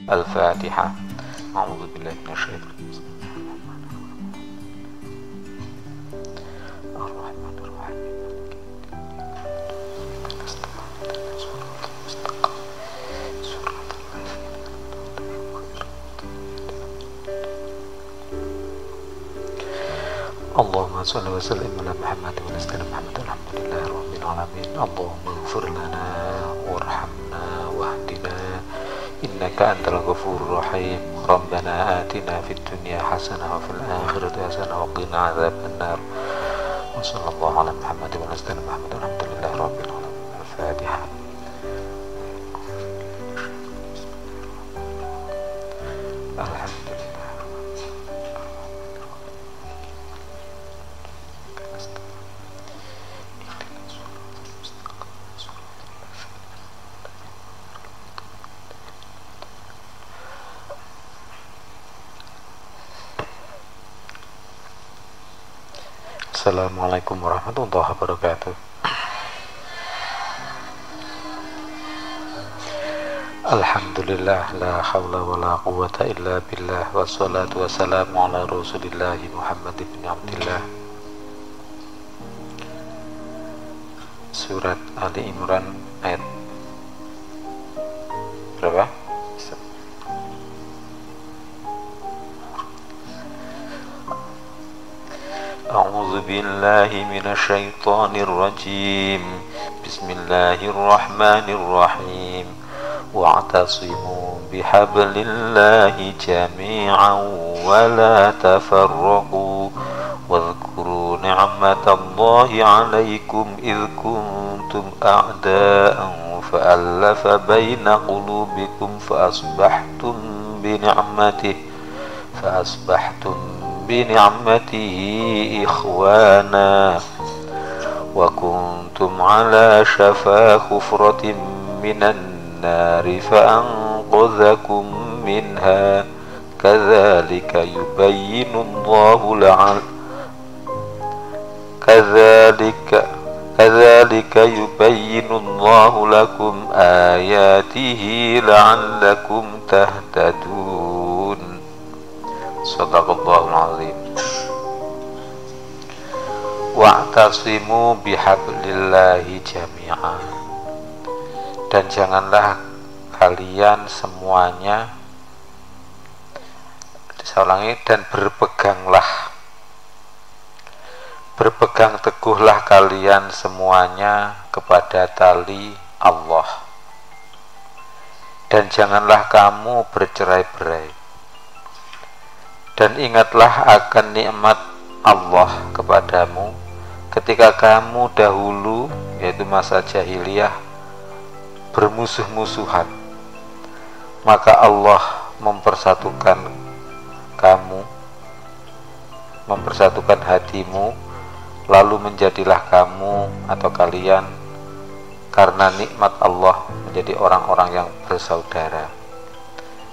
Al-Fatihah. A'udzu billahi minasyaitonir rajim. Allahumma shalli wa sallim ala Muhammad wa ala ali Muhammad. Alhamdulillahi rabbil alamin. Allahumma ighfir lana warhamna wahdina innaka antal ghafurur rahim. Rabbana atina fid dunya hasanah wa fil akhirati hasanah wa qina adzabannar. Wa sallallahu ala Muhammad wa ala ali Muhammad. Alhamdulillahi rabbil alamin. Al-Fatihah. Alhamdulillah. Assalamualaikum warahmatullahi wabarakatuh. Alhamdulillah, la hawla wa la quwwata illa billah, wassalatu wassalamu ala rasulillahi Muhammad ibn Abdillah. Surat Ali Imran ayat berapa? A'udzu billahi minasy syaithanir rajim. Bismillahirrahmanirrahim. Wa'tasimu bihablillahi jami'an wa la tafarraqu. Wadhkuru ni'matallahi 'alaikum idh kuntum a'da'an fa'alafa baina qulubikum fa'asbahtum bini'matihi ikhwana wa kuntum ala shafa khufratin minan nari fa'anqadhakum minha kadzalika yubayyinu Allahu lakum ayatihi la'allakum tahtadun. Shadaqallahul azim. Wa'tasimu bihablillahi jami'an. Dan janganlah kalian semuanya, saya ulangi, dan berpegang teguhlah kalian semuanya kepada tali Allah, dan janganlah kamu bercerai-berai. Dan ingatlah akan nikmat Allah kepadamu ketika kamu dahulu, yaitu masa jahiliyah, bermusuh-musuhan, maka Allah mempersatukan kamu, mempersatukan hatimu, lalu menjadilah kamu atau kalian karena nikmat Allah menjadi orang-orang yang bersaudara.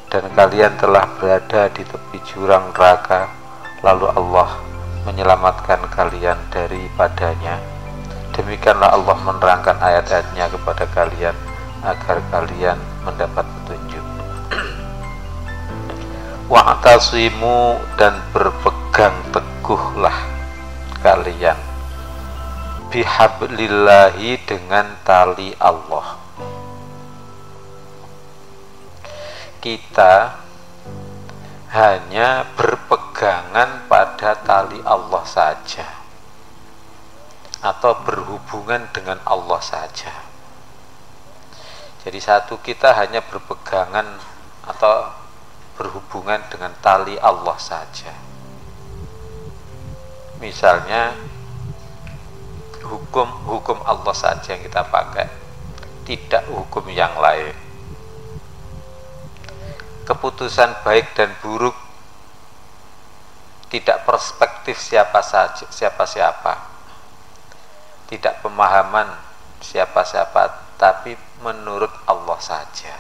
Dan kalian telah berada di tepi jurang neraka, lalu Allah menyelamatkan kalian daripadanya. Demikianlah Allah menerangkan ayat-ayatnya kepada kalian agar kalian mendapat petunjuk. Wa'tasimu, dan berpegang teguhlah kalian bihablillahi, dengan tali Allah. Kita hanya berpegangan pada tali Allah saja, atau berhubungan dengan Allah saja. Jadi satu, kita hanya berpegangan atau berhubungan dengan tali Allah saja. Misalnya hukum Allah saja yang kita pakai, tidak hukum yang lain. Keputusan baik dan buruk tidak perspektif siapa-siapa, tidak pemahaman siapa-siapa, tapi menurut Allah saja.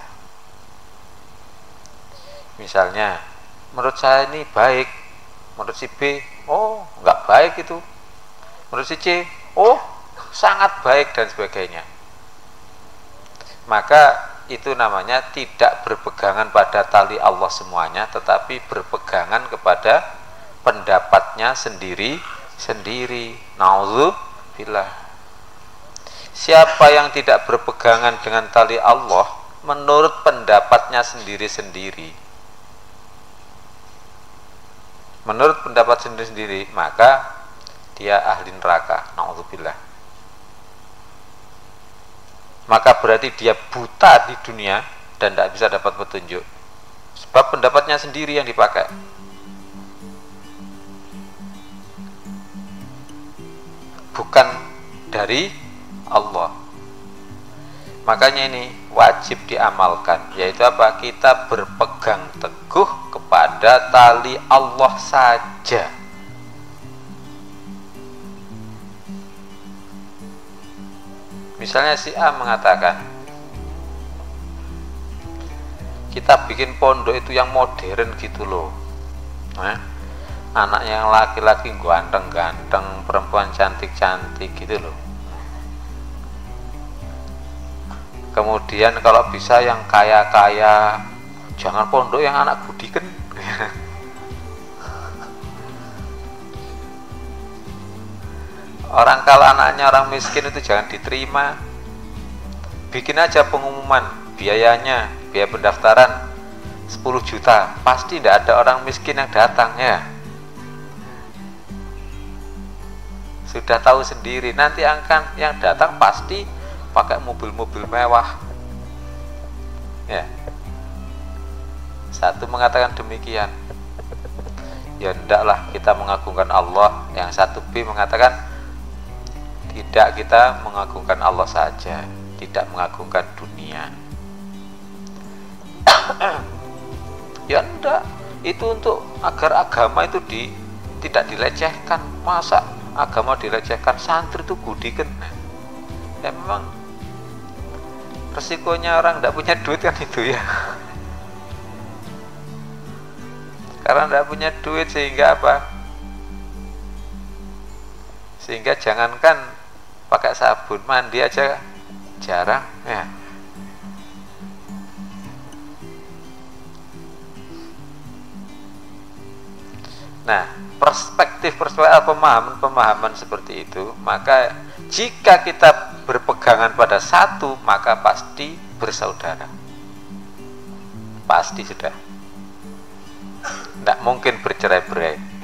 Misalnya, menurut saya ini baik, menurut si B, oh enggak baik itu, menurut si C, oh sangat baik, dan sebagainya. Maka itu namanya tidak berpegangan pada tali Allah semuanya, tetapi berpegangan kepada pendapatnya sendiri. Nauzubillah. Siapa yang tidak berpegangan dengan tali Allah menurut pendapatnya sendiri-sendiri, menurut pendapat sendiri-sendiri, maka dia ahli neraka. Nauzubillah. Maka berarti dia buta di dunia dan tidak bisa dapat petunjuk, sebab pendapatnya sendiri yang dipakai. Bukan dari Allah. Makanya ini wajib diamalkan, yaitu apa? Kita berpegang teguh kepada tali Allah saja. Misalnya si A mengatakan, kita bikin pondok itu yang modern gitu loh, anaknya yang laki-laki ganteng-ganteng, perempuan cantik-cantik gitu loh. Kemudian kalau bisa yang kaya-kaya, jangan pondok yang anak budiken. Orang kalau anaknya orang miskin itu jangan diterima. Bikin aja pengumuman, biayanya, biaya pendaftaran 10 juta, pasti tidak ada orang miskin yang datang ya. Sudah tahu sendiri, nanti akan yang datang pasti pakai mobil-mobil mewah. Ya. Satu mengatakan demikian. Ya ndaklah kita mengagungkan Allah. Yang satu B mengatakan tidak, kita mengagungkan Allah saja, tidak mengagungkan dunia. Ya enggak, itu untuk agar agama itu tidak dilecehkan. Masa agama dilecehkan? Santri itu budikan. Ya memang resikonya orang tidak punya duit kan itu ya. Karena tidak punya duit sehingga apa? Sehingga jangankan pakai sabun, mandi aja jarang ya. Nah, perspektif pemahaman seperti itu, maka jika kita berpegangan pada satu, maka pasti bersaudara. Pasti sudah. Tidak mungkin bercerai-berai.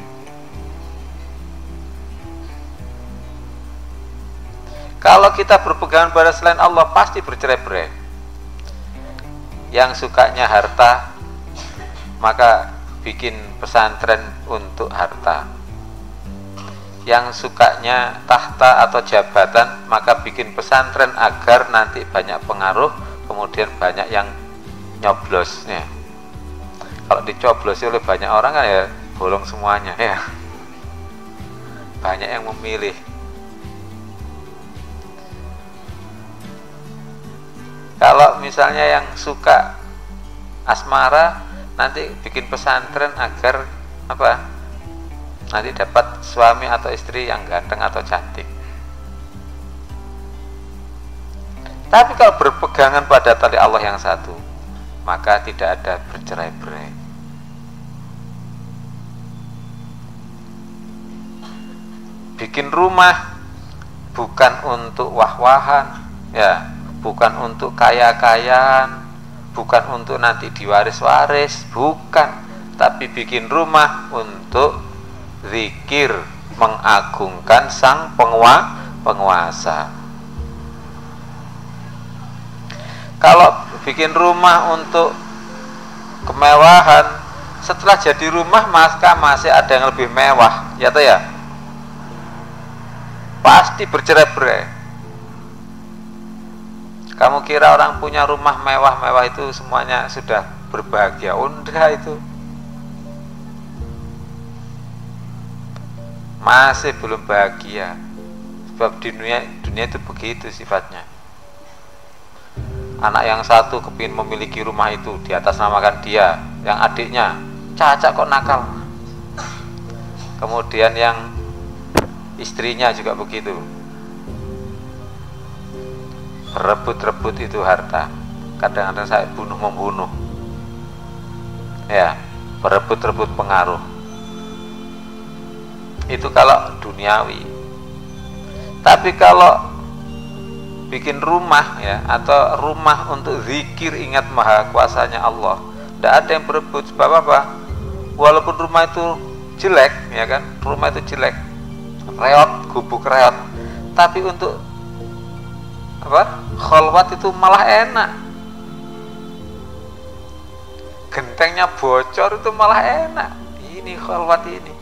Kalau kita berpegangan pada selain Allah, pasti bercerai-berai. Yang sukanya harta, maka bikin pesantren untuk harta. Yang sukanya tahta atau jabatan, maka bikin pesantren agar nanti banyak pengaruh, kemudian banyak yang nyoblosnya. Kalau dicoblosi oleh banyak orang kan ya bolong semuanya ya. Banyak yang memilih. Kalau misalnya yang suka asmara, nanti bikin pesantren agar apa? Nanti dapat suami atau istri yang ganteng atau cantik. Tapi kalau berpegangan pada tali Allah yang satu, maka tidak ada bercerai-berai. Bikin rumah bukan untuk wah-wahan, ya. Bukan untuk kaya-kayaan, bukan untuk nanti diwaris-waris, bukan. Tapi bikin rumah untuk zikir, mengagungkan sang penguasa. Kalau bikin rumah untuk kemewahan, setelah jadi rumah maka masih ada yang lebih mewah, ya toh ya? Pasti bercerai-berai. Kamu kira orang punya rumah mewah-mewah itu semuanya sudah berbahagia? Enggak, itu masih belum bahagia. Sebab dunia itu begitu sifatnya. Anak yang satu kepingin memiliki rumah itu, di atas namakan dia. Yang adiknya Caca kok nakal. Kemudian yang istrinya juga begitu, rebut-rebut itu harta. kadang-kadang saya bunuh membunuh, ya, berebut-rebut pengaruh. Itu kalau duniawi. Tapi kalau bikin rumah, ya, atau rumah untuk zikir ingat maha kuasanya Allah, tidak ada yang berebut. Sebab apa? Walaupun rumah itu jelek, ya kan, rumah itu jelek, reot, gubuk reot, tapi untuk apa? Kholwat itu malah enak. Gentengnya bocor itu malah enak. Ini kholwat ini.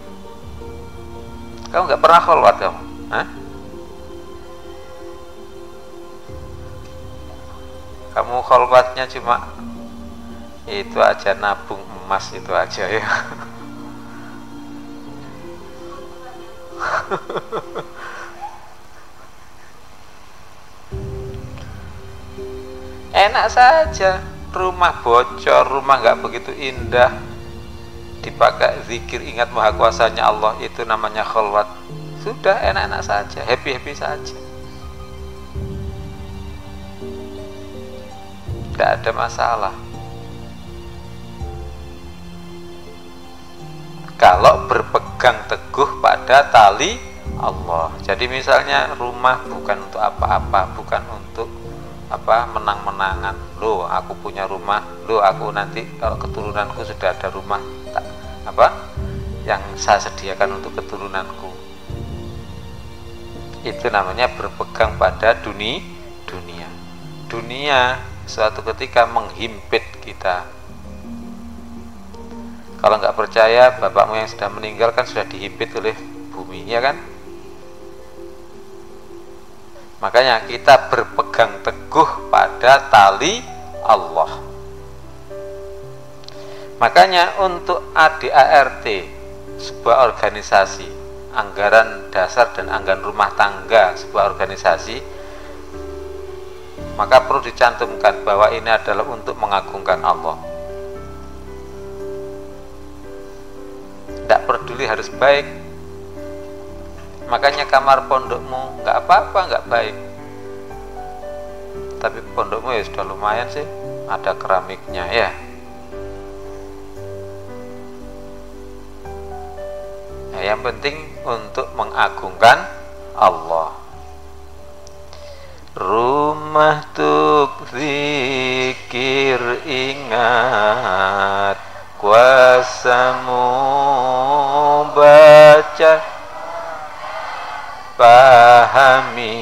Kamu nggak pernah kholwat kamu? Hah? Kamu kholwatnya cuma itu aja, nabung emas itu aja, ya. Enak saja, rumah bocor, rumah nggak begitu indah, dipakai zikir ingat maha kuasanya Allah, itu namanya kholwat. Sudah enak-enak saja, happy-happy saja, tidak ada masalah. Kalau berpegang teguh pada tali Allah. Jadi misalnya rumah bukan untuk apa-apa, bukan untuk apa, menang-menangan. Loh, aku punya rumah, loh, aku nanti kalau keturunanku sudah ada rumah apa yang saya sediakan untuk keturunanku. Itu namanya berpegang pada dunia. Dunia suatu ketika menghimpit kita. Kalau nggak percaya, bapakmu yang sudah meninggal kan sudah dihimpit oleh bumi, ya kan? Makanya kita berpegang teguh pada tali Allah. Makanya untuk ADART, sebuah organisasi, anggaran dasar dan anggaran rumah tangga sebuah organisasi, maka perlu dicantumkan bahwa ini adalah untuk mengagungkan Allah. Tidak peduli harus baik. Makanya kamar pondokmu nggak apa-apa, nggak baik, tapi pondokmu ya sudah lumayan sih, ada keramiknya, ya. Nah, yang penting untuk mengagungkan Allah. Rumah tuk zikir ingat kuasamu, baca pahami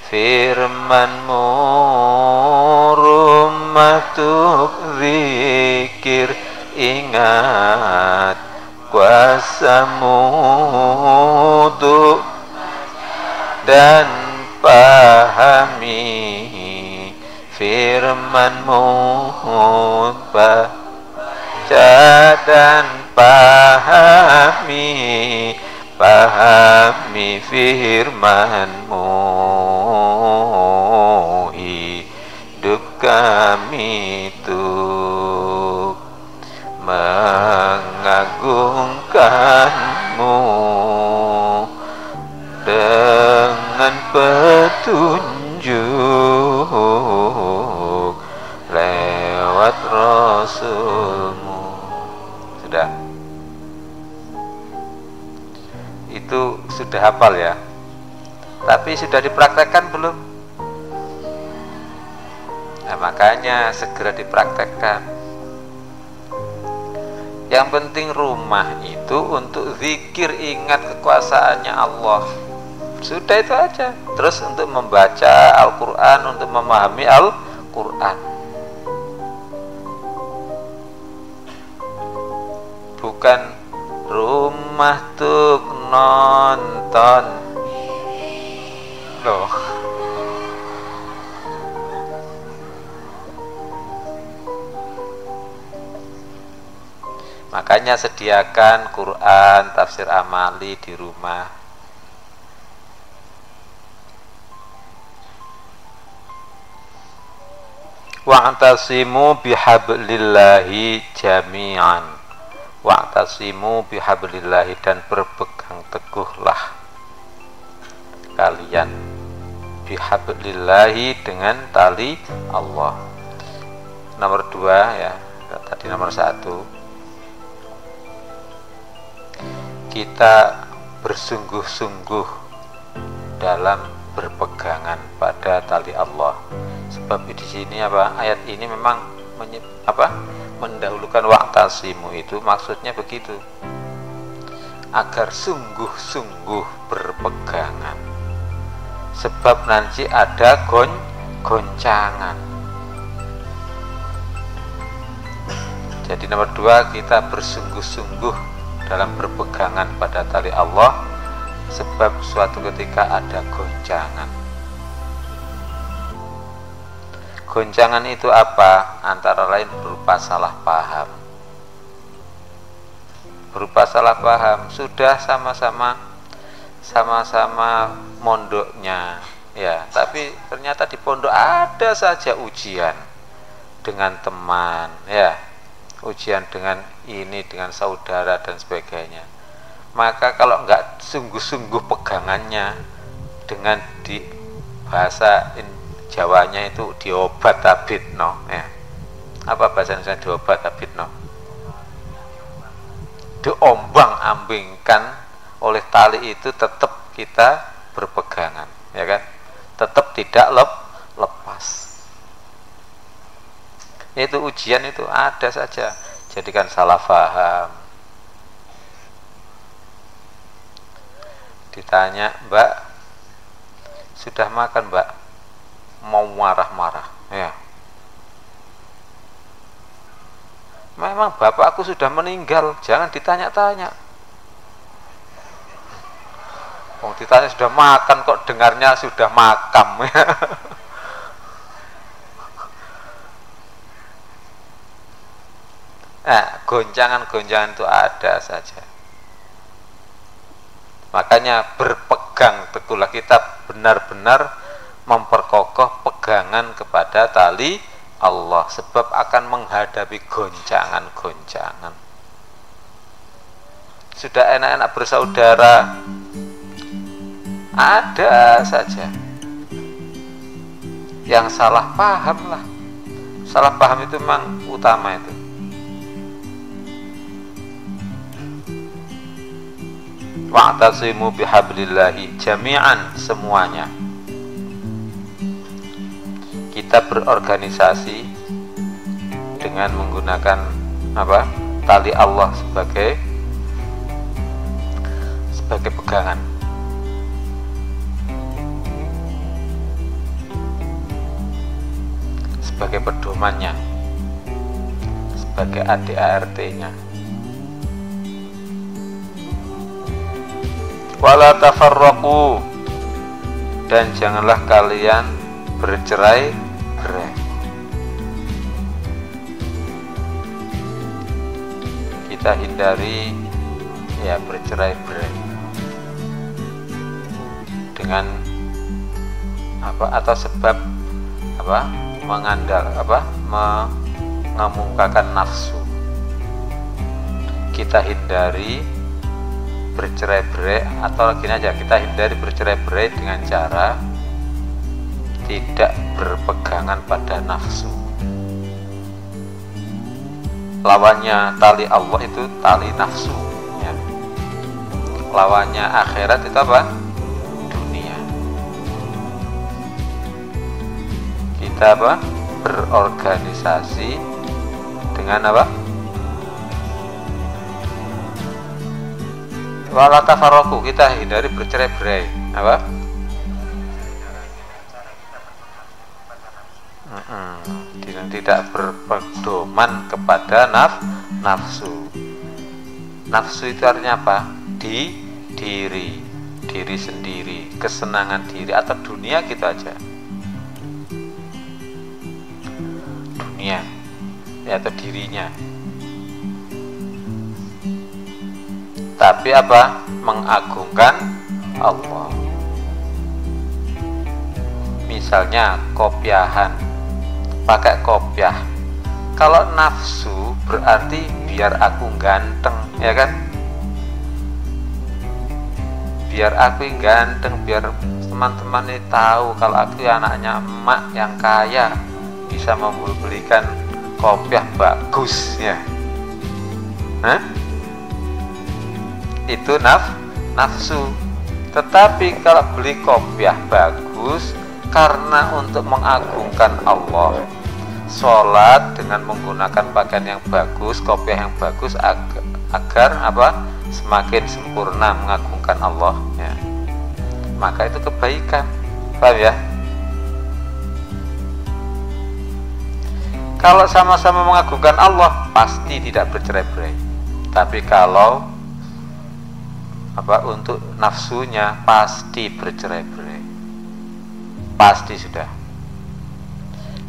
firmanmu. Rumah tuk zikir ingat kuasamu dan pahami firmanmu. Baca dan pahami firmanmu. Hidup kami tuh mengagungkanmu dengan petunjuk lewat Rasulmu. Sudah? Itu sudah hafal, ya? Tapi sudah dipraktekkan belum? Nah, makanya segera dipraktekkan. Yang penting rumah itu untuk zikir ingat kekuasaannya Allah. Sudah itu aja. Terus untuk membaca Al-Quran, untuk memahami Al-Quran. Bukan rumah tuh nonton. Loh. Makanya sediakan Quran, tafsir amali di rumah. Wa'tasimu bihablillahi jami'an. Wa'tasimu bihablillahi, dan berpegang teguhlah kalian bihablillahi, dengan tali Allah. Nomor 2 ya, tadi nomor 1, kita bersungguh-sungguh dalam berpegangan pada tali Allah. Sebab di sini ayat ini memang mendahulukan wa'tasimu, itu maksudnya begitu, agar sungguh-sungguh berpegangan, sebab nanti ada goncangan. Jadi nomor 2, kita bersungguh-sungguh dalam berpegangan pada tali Allah, sebab suatu ketika ada goncangan. Goncangan itu apa? Antara lain berupa salah paham. Berupa salah paham, sudah sama-sama mondoknya ya, tapi ternyata di pondok ada saja ujian dengan teman ya, ujian dengan ini, dengan saudara dan sebagainya. Maka kalau enggak sungguh-sungguh pegangannya, dengan di bahasa Jawanya itu diobat abitno ya. Apa bahasa Indonesia diobat abitno? Diombang-ambingkan oleh tali itu, tetap kita berpegangan ya kan, tetap tidak lepas. Itu ujian itu ada saja, jadikan salah paham. Ditanya, Mbak, sudah makan Mbak? Mau marah-marah ya, memang bapakku sudah meninggal, jangan ditanya-tanya. Ditanya sudah makan kok dengarnya sudah makam ya. Nah, goncangan-goncangan itu ada saja. Makanya berpegang teguhlah, kita benar-benar memperkokoh pegangan kepada tali Allah, sebab akan menghadapi goncangan-goncangan. Sudah enak-enak bersaudara, ada saja yang salah paham lah. Salah paham itu memang utama itu. Wa'tasimu bihablillahi jami'an, semuanya. Kita berorganisasi dengan menggunakan tali Allah sebagai pegangan. Sebagai pedomannya, sebagai ADART-nya. Wala tafarraqu, dan janganlah kalian bercerai-berai. Kita hindari ya bercerai-berai dengan atau sebab mengemukakan nafsu. Kita hindari bercerai-berai, atau gini aja, kita hindari bercerai-berai dengan cara tidak berpegangan pada nafsu. Lawannya tali Allah itu tali nafsu ya. Lawannya akhirat itu apa? Dunia. Kita berorganisasi dengan wala tafarraqu, kita hindari bercerai-berai tidak berpedoman kepada nafsu. Nafsu itu artinya apa? Diri sendiri, kesenangan diri, atau dunia gitu aja. Dunia ya, atau dirinya. Tapi mengagungkan Allah. Misalnya kopiahan, pakai kopiah. Kalau nafsu berarti biar aku ganteng ya kan, biar aku ganteng, biar teman-teman ini tahu kalau aku anaknya emak yang kaya, bisa membelikan kopiah bagus ya. Itu nafsu. Tetapi kalau beli kopiah bagus karena untuk mengagungkan Allah, sholat dengan menggunakan pakaian yang bagus, kopiah yang bagus, agar apa? Semakin sempurna mengagungkan Allah ya. Maka itu kebaikan. Paham ya? Kalau sama-sama mengagungkan Allah, pasti tidak bercerai-berai. Tapi kalau untuk nafsunya, pasti bercerai-berai. Pasti sudah.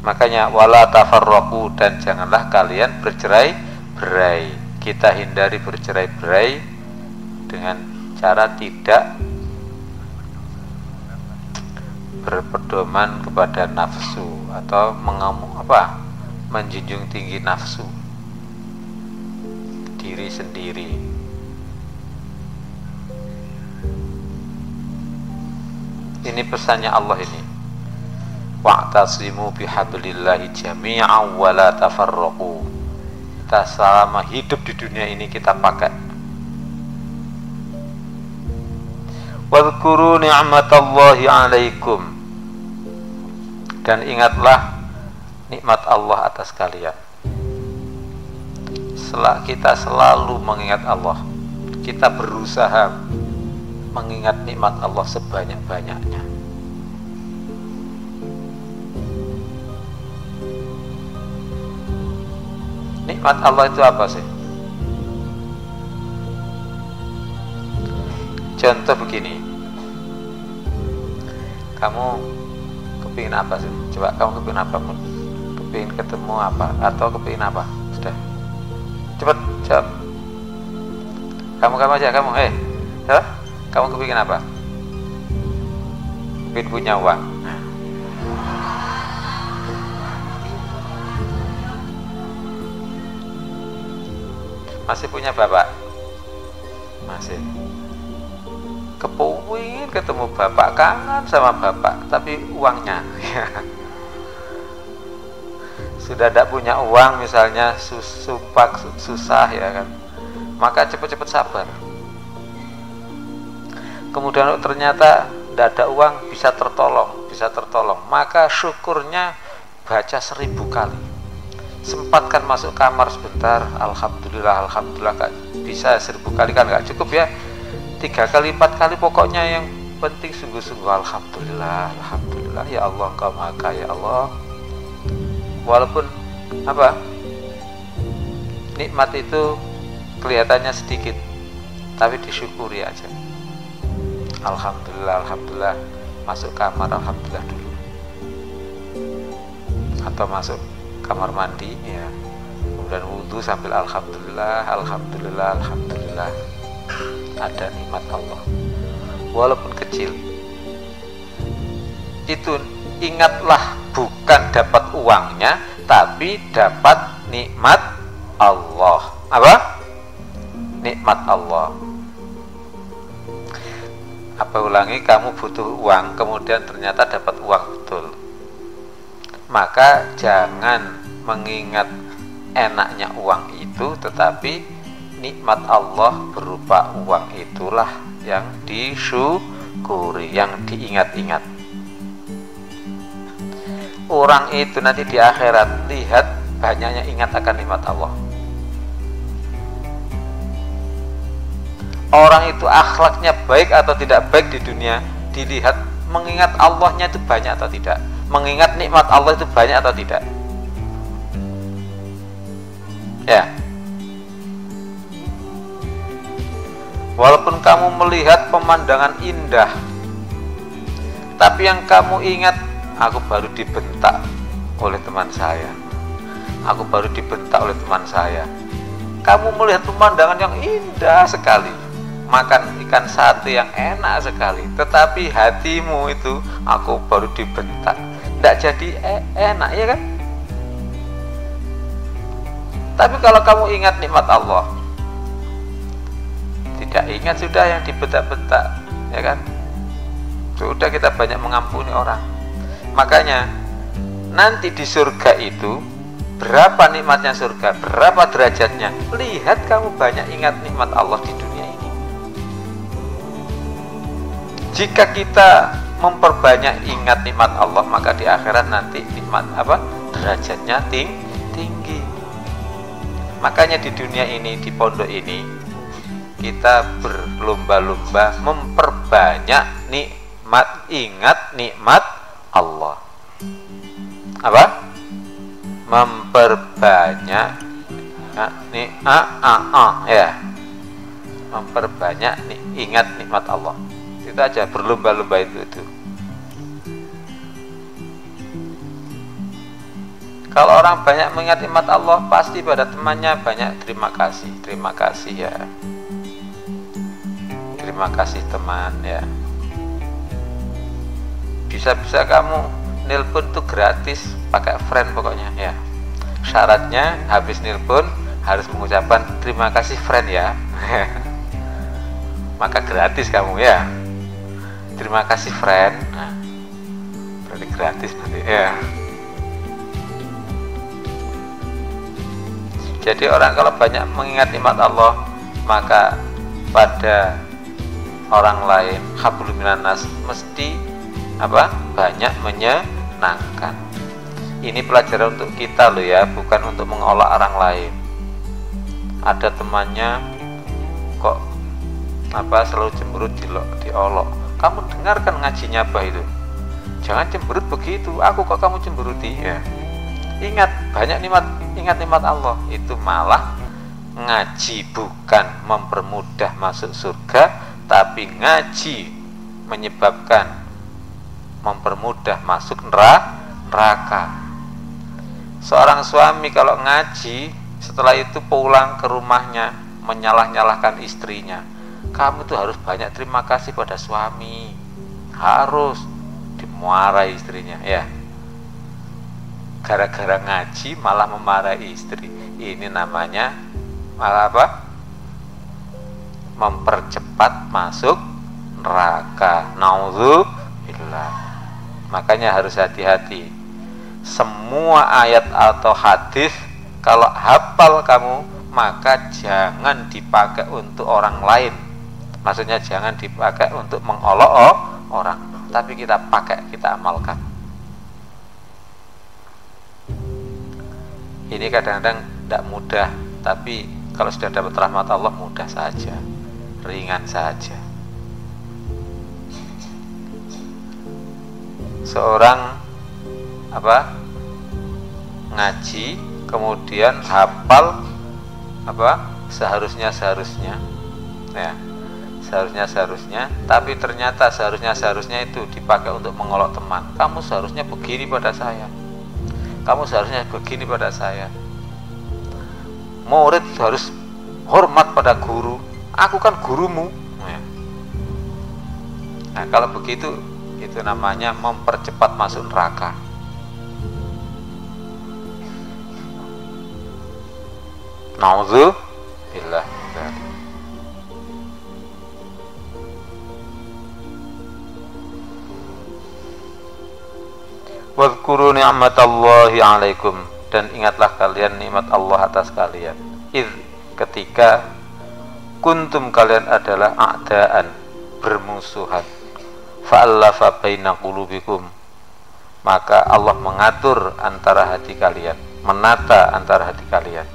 Makanya wala tafarraqu, dan janganlah kalian bercerai-berai. Kita hindari bercerai-berai dengan cara tidak berpedoman kepada nafsu atau menjunjung tinggi nafsu diri sendiri. Ini pesannya Allah ini. Wa'tasimu bihablillahi jami'an wa la tafarraqu. Kita selama hidup di dunia ini kita pakai. Wadhkuru ni'matallahi 'alaikum. Dan ingatlah nikmat Allah atas kalian. Kita selalu mengingat Allah. Kita berusaha mengingat nikmat Allah sebanyak-banyaknya. Nikmat Allah itu apa sih? Contoh begini, kamu kepingin apa sih? Coba kamu kepingin apa pun, kepingin ketemu apa atau kepingin apa? Sudah, cepet jawab. Kamu aja, kamu kamu kepingin apa? Kepingin punya uang. Masih punya bapak? Masih. Kepingin ketemu bapak, kangen sama bapak, tapi uangnya sudah tidak punya uang, misalnya susah ya kan, maka cepat-cepat sabar. Kemudian ternyata tidak ada uang, bisa tertolong, maka syukurnya baca 1000 kali. Sempatkan masuk kamar sebentar, alhamdulillah, Kak. Bisa 1000 kali kan nggak cukup ya, 3 kali 4 kali, pokoknya yang penting sungguh-sungguh alhamdulillah ya Allah, Engkau Maha Kaya Allah. Walaupun nikmat itu kelihatannya sedikit, tapi disyukuri aja. Alhamdulillah, masuk kamar alhamdulillah dulu, atau masuk kamar mandi ya, kemudian wudhu sambil alhamdulillah. Ada nikmat Allah walaupun kecil. Itu ingatlah, bukan dapat uangnya, tapi dapat nikmat Allah. Nikmat Allah. Ulangi, kamu butuh uang, kemudian ternyata dapat uang betul, maka jangan mengingat enaknya uang itu, tetapi nikmat Allah berupa uang itulah yang disyukuri, yang diingat-ingat. Orang itu nanti di akhirat, lihat banyaknya ingat akan nikmat Allah. Orang itu akhlaknya baik atau tidak baik di dunia, dilihat mengingat Allahnya itu banyak atau tidak, mengingat nikmat Allah itu banyak atau tidak. Ya, walaupun kamu melihat pemandangan indah, tapi yang kamu ingat, aku baru dibentak oleh teman saya, Kamu melihat pemandangan yang indah sekali, makan ikan sate yang enak sekali, tetapi hatimu itu, aku baru dibentak, tidak jadi enak, ya kan? Tapi kalau kamu ingat nikmat Allah, tidak ingat sudah yang dibentak-bentak, ya kan? Sudah kita banyak mengampuni orang. Makanya nanti di surga itu berapa nikmatnya surga, berapa derajatnya. Lihat kamu banyak ingat nikmat Allah di dunia ini. Jika kita memperbanyak ingat nikmat Allah, maka di akhirat nanti nikmat derajatnya tinggi. Makanya di dunia ini, di pondok ini, kita berlomba-lomba memperbanyak ingat nikmat Allah. Memperbanyak memperbanyak ingat nikmat Allah. Itu aja, berlomba-lomba itu. Kalau orang banyak mengingat nikmat Allah, pasti pada temannya banyak terima kasih ya. Terima kasih teman ya. Bisa-bisa kamu nelpon tuh gratis pakai friend pokoknya ya. Syaratnya habis nelpon harus mengucapkan terima kasih friend ya. Maka gratis kamu ya. Terima kasih friend. Nah, berarti gratis berarti ya. Jadi orang kalau banyak mengingat nikmat Allah, maka pada orang lain hablum minan nas mesti banyak menyenangkan. Ini pelajaran untuk kita loh ya, bukan untuk mengolok orang lain. Ada temannya kok selalu cemberut diolok. Kamu dengarkan ngajinya itu. Jangan cemberut begitu. Aku kok kamu cemberuti ya. Ingat nikmat Allah. Itu malah ngaji bukan mempermudah masuk surga, tapi ngaji menyebabkan mempermudah masuk neraka. Seorang suami kalau ngaji, setelah itu pulang ke rumahnya menyalah-nyalahkan istrinya, kamu tuh harus banyak terima kasih pada suami. Harus dimarahi istrinya ya. Gara-gara ngaji malah memarahi istri. Ini namanya malah mempercepat masuk neraka. Naudzubillah. Makanya harus hati-hati. Semua ayat atau hadis kalau hafal kamu, maka jangan dipakai untuk orang lain. Maksudnya jangan dipakai untuk mengolok orang, tapi kita pakai, kita amalkan. Ini kadang-kadang tidak mudah, tapi kalau sudah dapat rahmat Allah mudah saja, ringan saja. Seorang ngaji kemudian hafal seharusnya ya, seharusnya tapi ternyata seharusnya itu dipakai untuk mengolok teman. Kamu seharusnya begini pada saya, kamu seharusnya begini pada saya. Murid harus hormat pada guru, aku kan gurumu ya. Nah kalau begitu, itu namanya mempercepat masuk neraka. Naudzubillah. Wadhkuru ni'matallahi 'alaikum, dan ingatlah kalian nikmat Allah atas kalian. Ketika kuntum, kalian adalah a'daan, bermusuhan. Fa'allafa baina qulubikum, maka Allah mengatur antara hati kalian, menata antara hati kalian.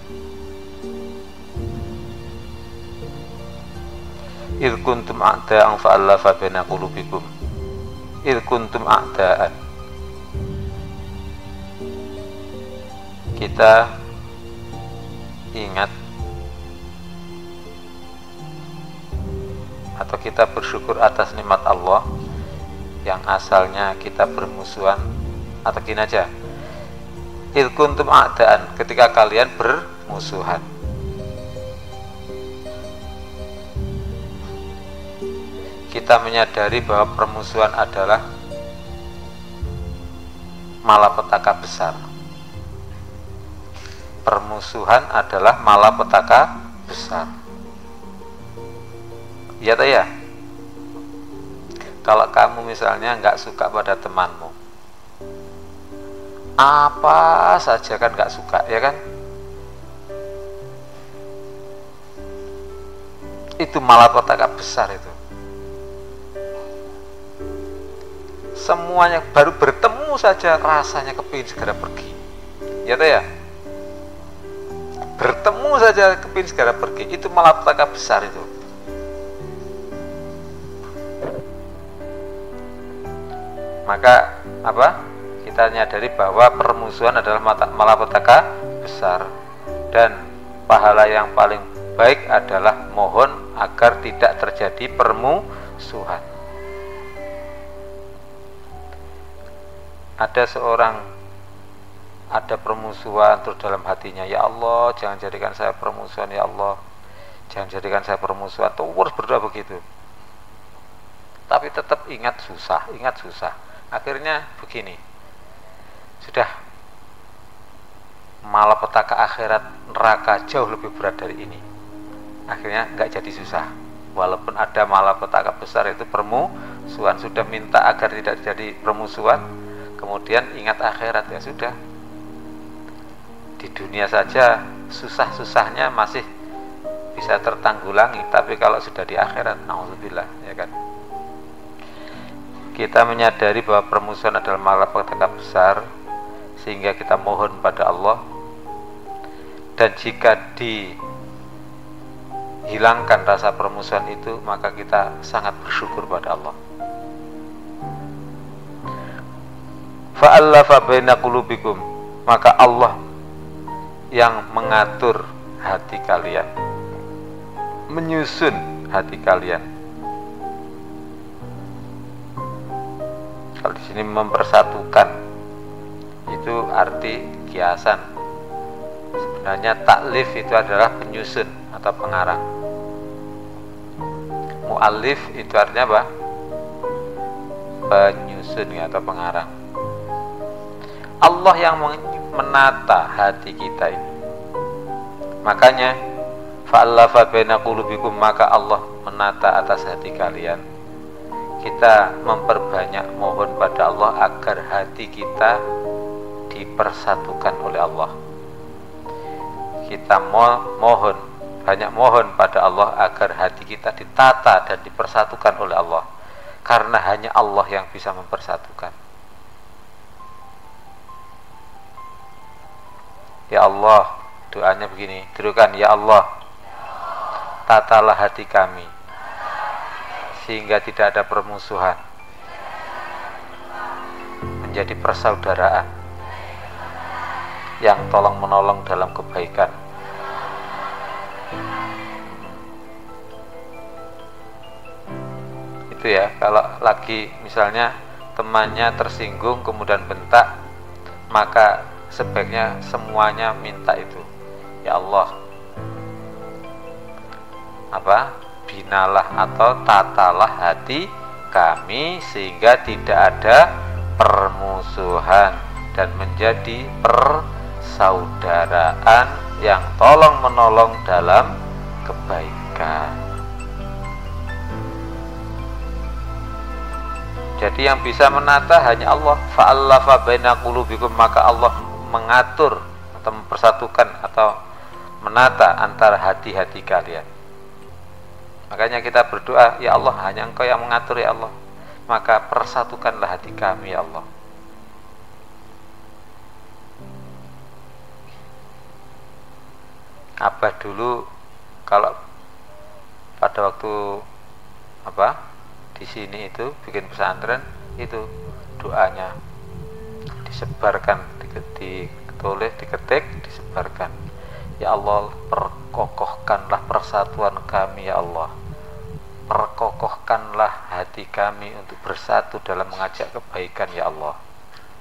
Idh kuntum a'da'an fa'allafa baina qulubikum. Idh kuntum a'da'an. Kita ingat atau kita bersyukur atas nikmat Allah yang asalnya kita bermusuhan. Atau gini aja, idh kuntum a'da'an, ketika kalian bermusuhan. Kita menyadari bahwa permusuhan adalah malapetaka besar. Permusuhan adalah malapetaka besar. Iya tak ya? Kalau kamu misalnya nggak suka pada temanmu, apa saja kan nggak suka, ya kan? Itu malapetaka besar itu. Semuanya baru bertemu saja rasanya kepingin segera pergi, ya toh ya. Bertemu saja kepingin segera pergi, itu malapetaka besar itu. Maka apa? Kita nyadari bahwa permusuhan adalah malapetaka besar, dan pahala yang paling baik adalah mohon agar tidak terjadi permusuhan. Ada permusuhan terus dalam hatinya, ya Allah jangan jadikan saya permusuhan, ya Allah jangan jadikan saya permusuhan, terus berdoa begitu. Tapi tetap ingat susah. Akhirnya begini, sudah malapetaka akhirat neraka jauh lebih berat dari ini. Akhirnya nggak jadi susah. Walaupun ada malapetaka besar itu permusuhan, sudah minta agar tidak jadi permusuhan, kemudian ingat akhirat, ya sudah. Di dunia saja susah-susahnya masih bisa tertanggulangi, tapi kalau sudah di akhirat, naudzubillah, ya kan. Kita menyadari bahwa permusuhan adalah malapetaka besar, sehingga kita mohon pada Allah, dan jika dihilangkan rasa permusuhan itu, maka kita sangat bersyukur pada Allah. Fa'allafa baina qulubikum, maka Allah yang mengatur hati kalian, menyusun hati kalian. Kalau di sini mempersatukan, itu arti kiasan. Sebenarnya taklif itu adalah penyusun atau pengarang. Mu'allif itu artinya apa? Penyusun atau pengarang. Allah yang menata hati kita ini. Makanya fa'allafa baina qulubikum, maka Allah menata atas hati kalian. Kita memperbanyak mohon pada Allah agar hati kita dipersatukan oleh Allah. Kita banyak mohon pada Allah agar hati kita ditata dan dipersatukan oleh Allah, karena hanya Allah yang bisa mempersatukan. Ya Allah, doanya begini, terukan, ya Allah, tatalah hati kami sehingga tidak ada permusuhan, menjadi persaudaraan yang tolong menolong dalam kebaikan. Itu ya, kalau lagi misalnya temannya tersinggung kemudian bentak, maka sebaiknya semuanya minta itu, ya Allah, binalah atau tatalah hati kami sehingga tidak ada permusuhan dan menjadi persaudaraan yang tolong menolong dalam kebaikan. Jadi yang bisa menata hanya Allah. Fa'allafa baina qulubikum, maka Allah mengatur atau mempersatukan atau menata antara hati-hati kalian. Makanya kita berdoa, ya Allah, hanya Engkau yang mengatur, ya Allah, maka persatukanlah hati kami, ya Allah. Abah dulu kalau pada waktu di sini itu bikin pesantren, itu doanya disebarkan, ditulis, diketik, disebarkan. Ya Allah, perkokohkanlah persatuan kami, ya Allah, perkokohkanlah hati kami untuk bersatu dalam mengajak kebaikan, ya Allah.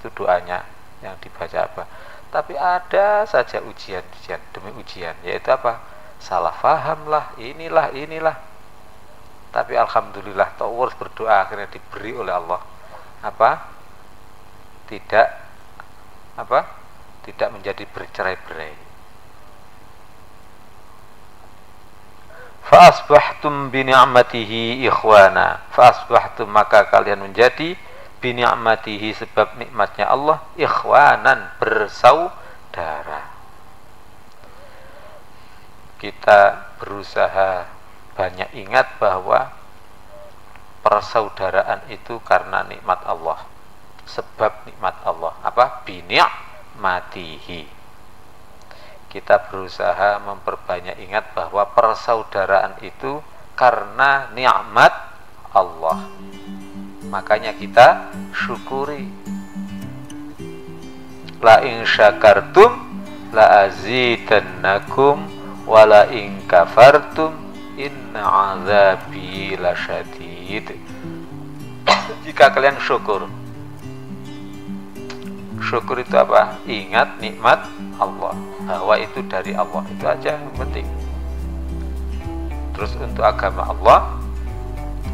Itu doanya yang dibaca apa. Tapi ada saja ujian demi ujian, yaitu apa? Salah paham lah, inilah. Tapi alhamdulillah, terus berdoa akhirnya diberi oleh Allah tidak menjadi bercerai-berai. fa asbahtum bi ni'matihi ikhwana, fa asbahtum maka kalian menjadi bi ni'matihi sebab nikmatnya Allah ikhwanan bersaudara. Kita berusaha banyak ingat bahwa persaudaraan itu karena nikmat Allah, sebab nikmat Allah apa? Bi ni'matihi. Kita berusaha memperbanyak ingat bahwa persaudaraan itu karena nikmat Allah. Makanya kita syukuri. La in syakartum la azidannakum wa la in kafartum inna azabi lasyadid. Jika kalian syukur. Syukur itu apa? Ingat nikmat Allah, bahwa itu dari Allah, itu aja yang penting. Terus untuk agama Allah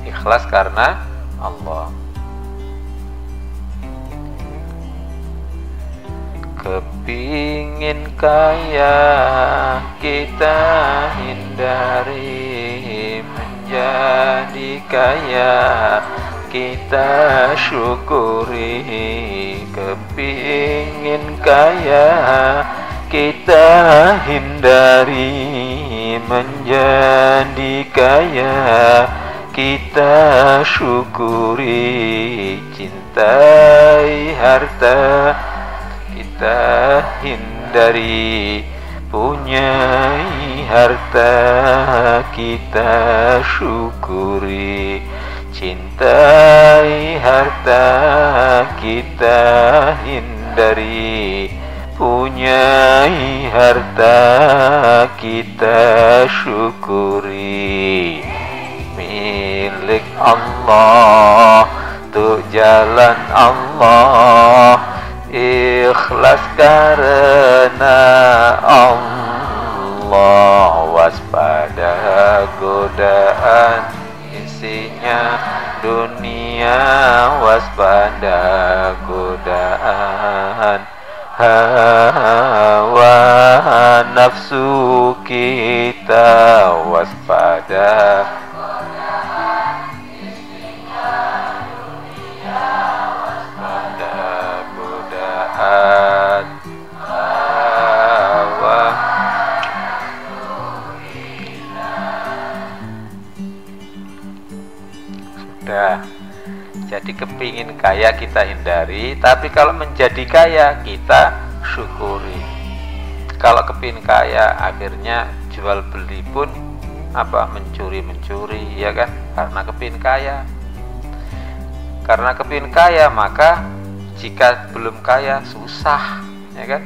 ikhlas karena Allah. Kepingin kaya kita hindari, menjadi kaya kita syukuri. Kepingin kaya kita hindari, menjadi kaya kita syukuri. Cintai harta kita hindari, punyai harta kita syukuri. Cintai harta kita hindari, punyai harta kita syukuri. Milik Allah, untuk jalan Allah, ikhlas karena Allah. Waspada godaan isinya dunia, waspada godaan hawa nafsu kita, waspada godaan hawa. Sudah. Jadi kepingin kaya kita hindari, tapi kalau menjadi kaya kita syukuri. Kalau kepingin kaya akhirnya jual beli pun apa, mencuri ya kan, karena kepingin kaya. Karena kepingin kaya maka jika belum kaya susah, ya kan.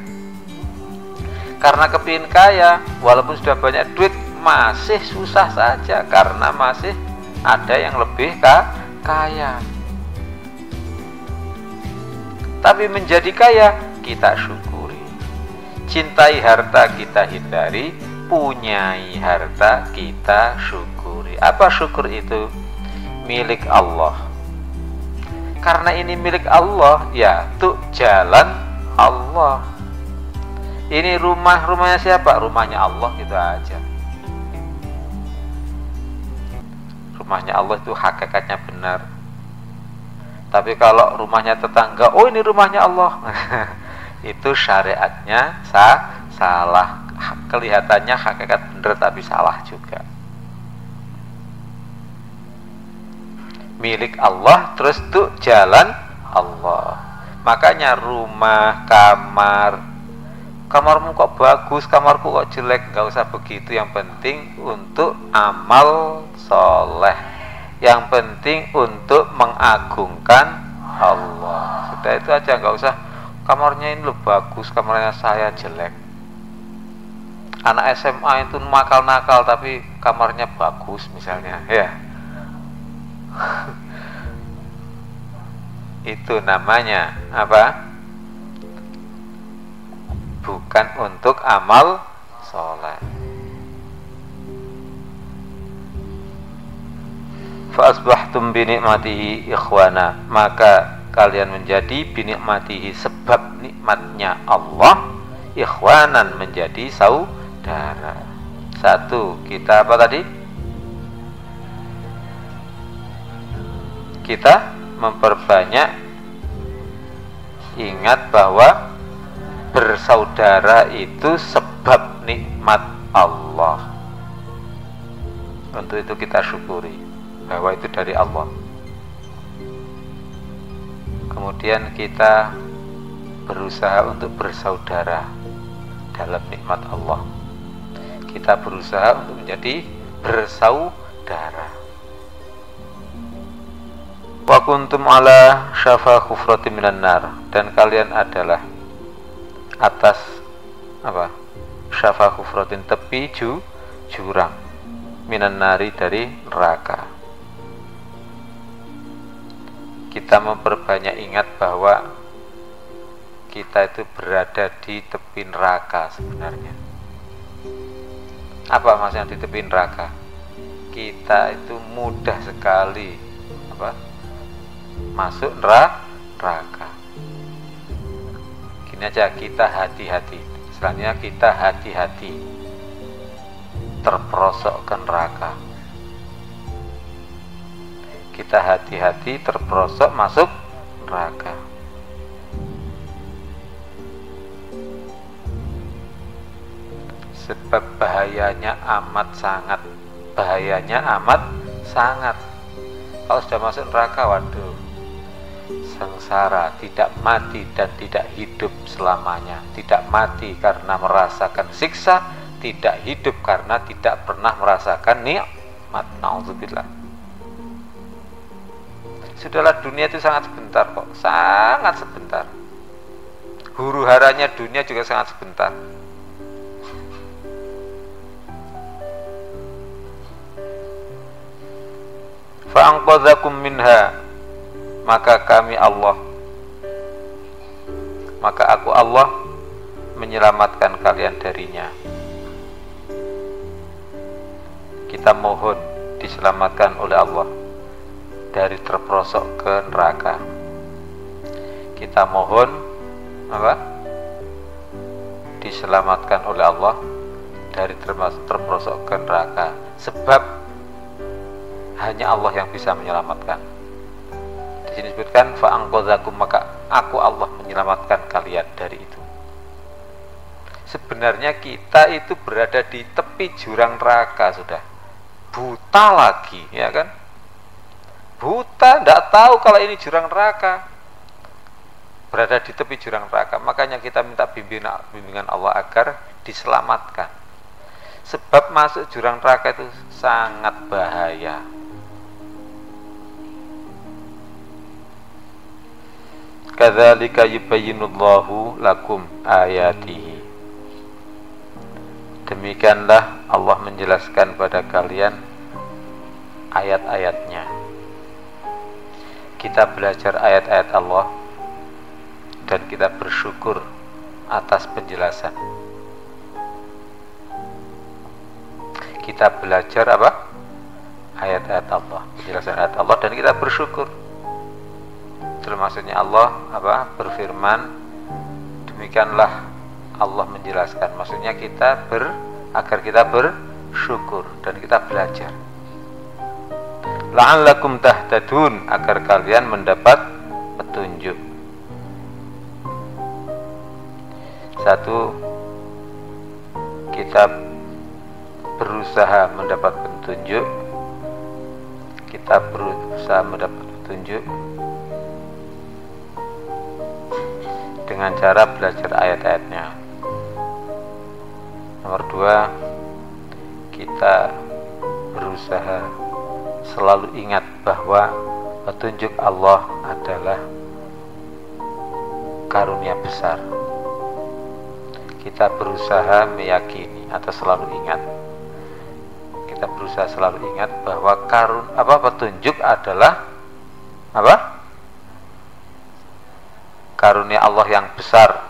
Karena kepingin kaya walaupun sudah banyak duit masih susah saja, karena masih ada yang lebih kaya. Tapi menjadi kaya kita syukuri. Cintai harta kita hindari, punyai harta kita syukuri. Apa syukur itu? Milik Allah. Karena ini milik Allah, ya untuk jalan Allah. Ini rumahnya siapa? Rumahnya Allah, gitu aja. Rumahnya Allah itu hakikatnya benar. Tapi kalau rumahnya tetangga, oh ini rumahnya Allah, itu syariatnya salah. Kelihatannya hakikat benar tapi salah juga. Milik Allah terus tuh jalan Allah. Makanya rumah, kamarmu kok bagus, kamarku kok jelek, nggak usah begitu. Yang penting untuk amal soleh. Yang penting untuk mengagungkan Allah. Sudah itu aja, nggak usah kamarnya ini lo bagus, kamarnya saya jelek. Anak SMA itu nakal tapi kamarnya bagus misalnya, ya. Itu namanya apa? Bukan untuk amal soleh. Fa asbahtum bi ni'matihi ikhwana, maka kalian menjadi bi ni'matihi sebab nikmatnya Allah, ikhwanan menjadi saudara. Satu, kita apa tadi? kita memperbanyak ingat bahwa bersaudara itu sebab nikmat Allah. Untuk itu kita syukuri bahwa itu dari Allah. Kemudian kita berusaha untuk bersaudara dalam nikmat Allah. Kita berusaha untuk menjadi bersaudara. Wa kuntum ala syafa khufratin minan nar, dan kalian adalah atas apa? Syafa khufratin, tepi jurang, minan nari, dari neraka. Kita memperbanyak ingat bahwa kita itu berada di tepi neraka sebenarnya. Apa maksudnya di tepi neraka? Kita itu mudah sekali masuk neraka. Gini aja, kita hati-hati. Selanjutnya kita hati-hati terperosok ke neraka. Kita hati-hati terperosok masuk neraka. Sebab bahayanya amat sangat. Kalau sudah masuk neraka, waduh, sengsara, tidak mati dan tidak hidup selamanya. Tidak mati karena merasakan siksa, tidak hidup karena tidak pernah merasakan nikmat. Nauzubillah. Sudahlah, dunia itu sangat sebentar kok, sangat sebentar. Huru haranya dunia juga sangat sebentar. Fa'anqadzakum minha, maka aku Allah menyelamatkan kalian darinya. Kita mohon diselamatkan oleh Allah dari terperosok ke neraka. Kita mohon diselamatkan oleh Allah dari terperosok ke neraka, sebab hanya Allah yang bisa menyelamatkan. Di sini disebutkan fa'anqadzakum, maka aku Allah menyelamatkan kalian dari itu. Sebenarnya kita itu berada di tepi jurang neraka, sudah buta lagi, ya kan? Buta, tidak tahu kalau ini jurang neraka, berada di tepi jurang neraka. Makanya kita minta bimbingan Allah agar diselamatkan, sebab masuk jurang neraka itu sangat bahaya. Kadzalika yubayyinullahu lakum ayatihi, demikianlah Allah menjelaskan pada kalian ayat-ayatnya. Kita belajar ayat-ayat Allah dan kita bersyukur atas penjelasan. Kita belajar ayat-ayat Allah, penjelasan ayat Allah, dan kita bersyukur. Itu maksudnya Allah berfirman, demikianlah Allah menjelaskan. Maksudnya agar kita bersyukur dan kita belajar. La'allakum tahtadun, agar kalian mendapat petunjuk. Satu, kita berusaha mendapat petunjuk. Kita berusaha mendapat petunjuk dengan cara belajar ayat-ayatnya. Nomor dua, kita berusaha selalu ingat bahwa petunjuk Allah adalah karunia besar. Kita berusaha meyakini atau selalu ingat. Kita berusaha selalu ingat bahwa petunjuk adalah karunia Allah yang besar,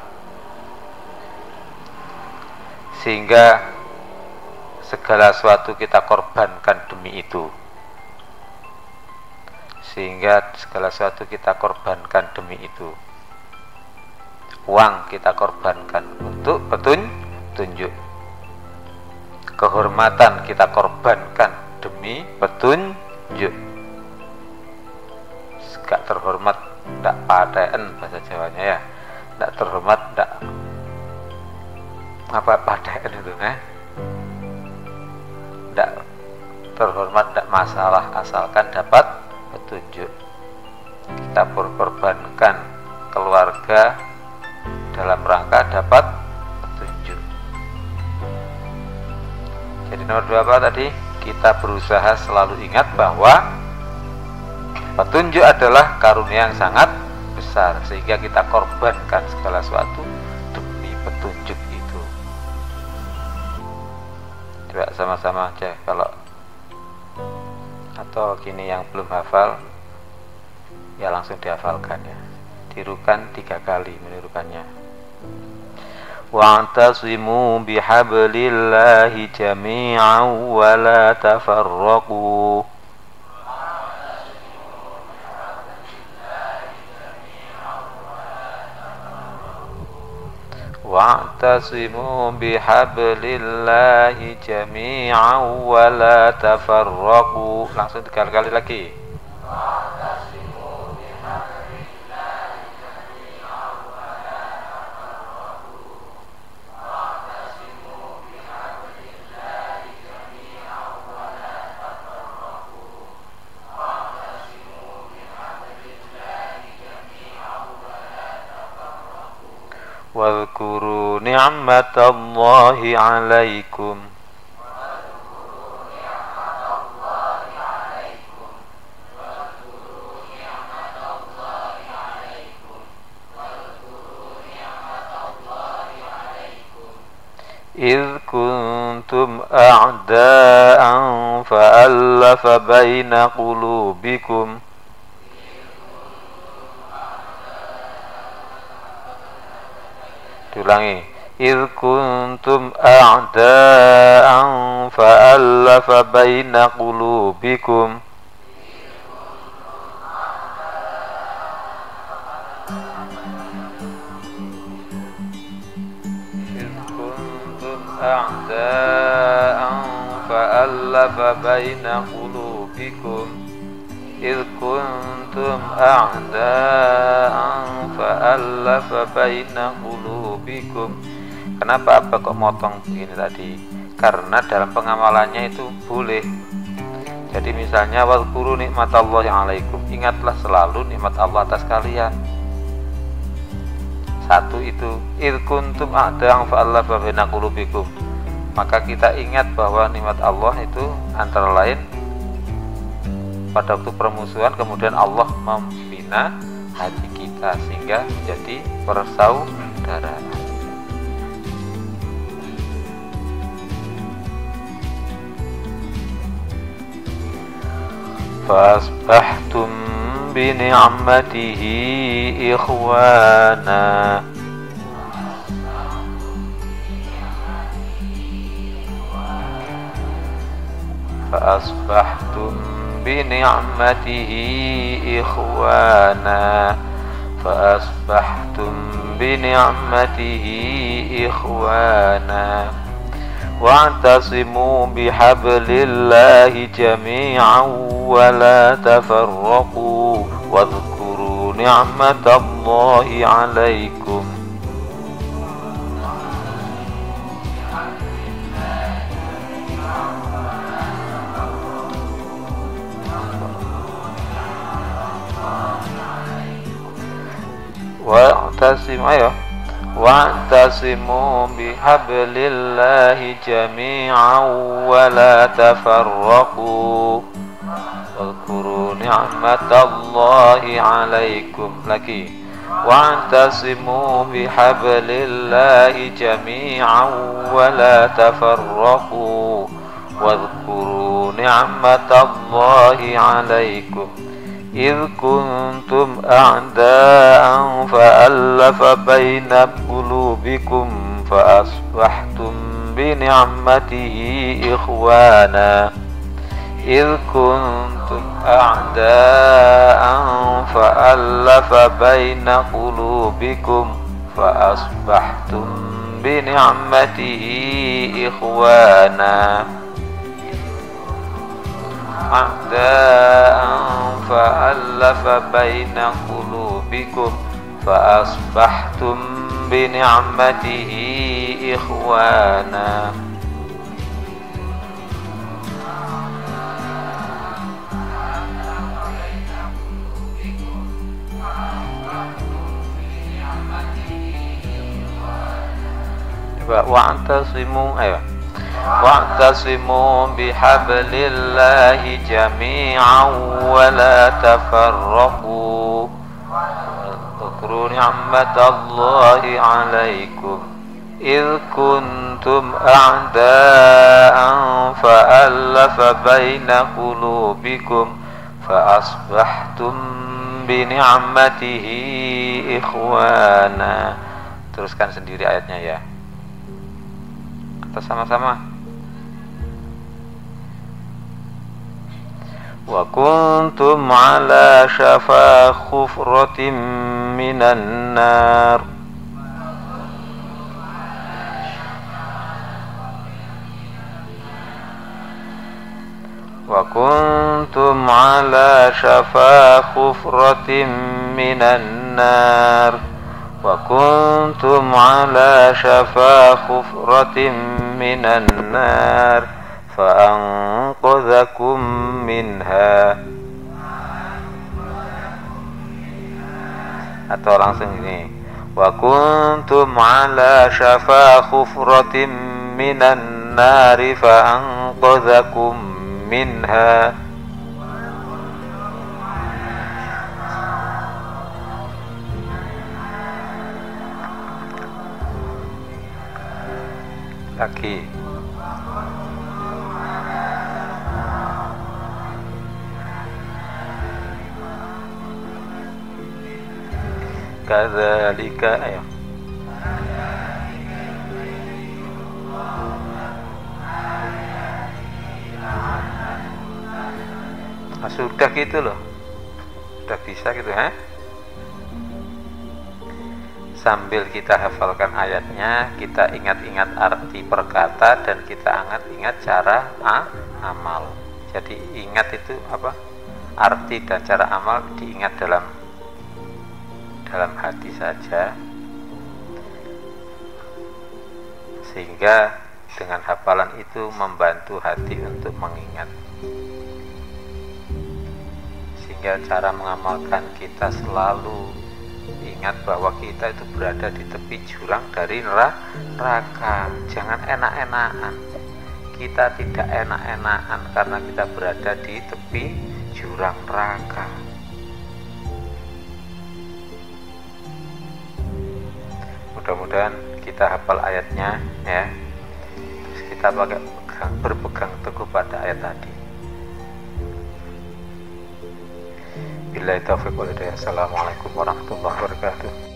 sehingga segala sesuatu kita korbankan demi itu. Uang kita korbankan untuk petunjuk. Kehormatan kita korbankan demi petunjuk. gak terhormat, ndak paten bahasa Jawanya ya, ndak terhormat, ndak apa paten itu ndak terhormat, ndak masalah asalkan dapat petunjuk. Kita berkorbankan keluarga dalam rangka dapat petunjuk. Jadi nomor 2 apa tadi? Kita berusaha selalu ingat bahwa petunjuk adalah karunia yang sangat besar, sehingga kita korbankan segala sesuatu demi petunjuk itu. Coba sama-sama aja kalau, atau gini yang belum hafal ya langsung dihafalkan ya. Tirukan 3 kali menirukannya. Wa'tasimu bihablillahi jami'an wa la tafarraqu. Wa'tasimu bihablillahi jami'an wa la tafarraqu. Langsung 3 kali lagi. Wadhkuru ni'matallahi 'alaikum. إذ كنتم أعداء فألف بين قلوبكم. Diulangi. إذ كنتم أعداء فألف بين قلوبكم. أعداء فألف بين قلوبكم. إذ كنتم أعداء فألف بين قلوبكم. Kenapa Abah kok motong begini tadi? Karena dalam pengamalannya itu boleh. Jadi misalnya wadhkuru nikmatallahi 'alaikum, ingatlah selalu nikmat Allah atas kalian. Satu itu, idh kuntum a'da'an fa'alafa baina qulubikum. Maka kita ingat bahwa nikmat Allah itu antara lain pada waktu permusuhan kemudian Allah membina hati kita sehingga menjadi persaudaraan. Fasbahtum bini'matihi ikhwana. Fasbahtum bini'matihi ikhwana. Fasbahtum bini'matihi ikhwana. Wa'tasimu bihablillahi jami'an wa la tafarraqu. Wadhkuru ni'matallahi 'alaikum. Wa'tasimu bihablillahi jami'an wa la tafarraqu. Wadhkuru ni'matallahi 'alaikum. Lagi. Wa'tasimu bihablillahi jami'an wa la tafarraqu. Wadhkuru ni'matallahi 'alaikum. إذ كنتم أعداء فألف بين قلوبكم فأصبحتم بنعمته إخوانا. إذ كنتم أعداء فألف بين قلوبكم فأصبحتم بنعمته إخوانا. أعداء فألف بين قلوبكم فأصبحتم بنعمته إخوانا. Wa'tasimu wa'tasimu bihablillahi jami'an wa la tafarraqu. Dzkuru ni'matallahi 'alaikum idh kuntum a'da'an fa'alafa baina qulubikum fa asbahtum bi ni'matihi ikhwana. Teruskan sendiri ayatnya ya. Sama-sama. Wa kuntum ala syafa khufratin minan nar. Wa kuntum ala syafa khufratin minan nar. Wa kuntum ala syafa khufratin minan nar fa'anqadhakum minha. Atau langsung ini, wa kuntum ala syafa khufratin minan nar fa'anqadhakum minha. Lagi kadzalika ayo sudah gitu loh, sudah bisa gitu sambil kita hafalkan ayatnya, kita ingat-ingat arti perkata dan kita ingat cara amal. Jadi ingat itu apa? Arti dan cara amal diingat dalam hati saja, sehingga dengan hafalan itu membantu hati untuk mengingat, sehingga cara mengamalkan kita selalu ingat bahwa kita itu berada di tepi jurang dari neraka. Jangan enak-enakan. Kita tidak enak-enakan karena kita berada di tepi jurang neraka. Mudah-mudahan kita hafal ayatnya ya. Terus kita berpegang teguh pada ayat tadi. Billahi taufiq wal hidayah. Assalamualaikum warahmatullahi wabarakatuh.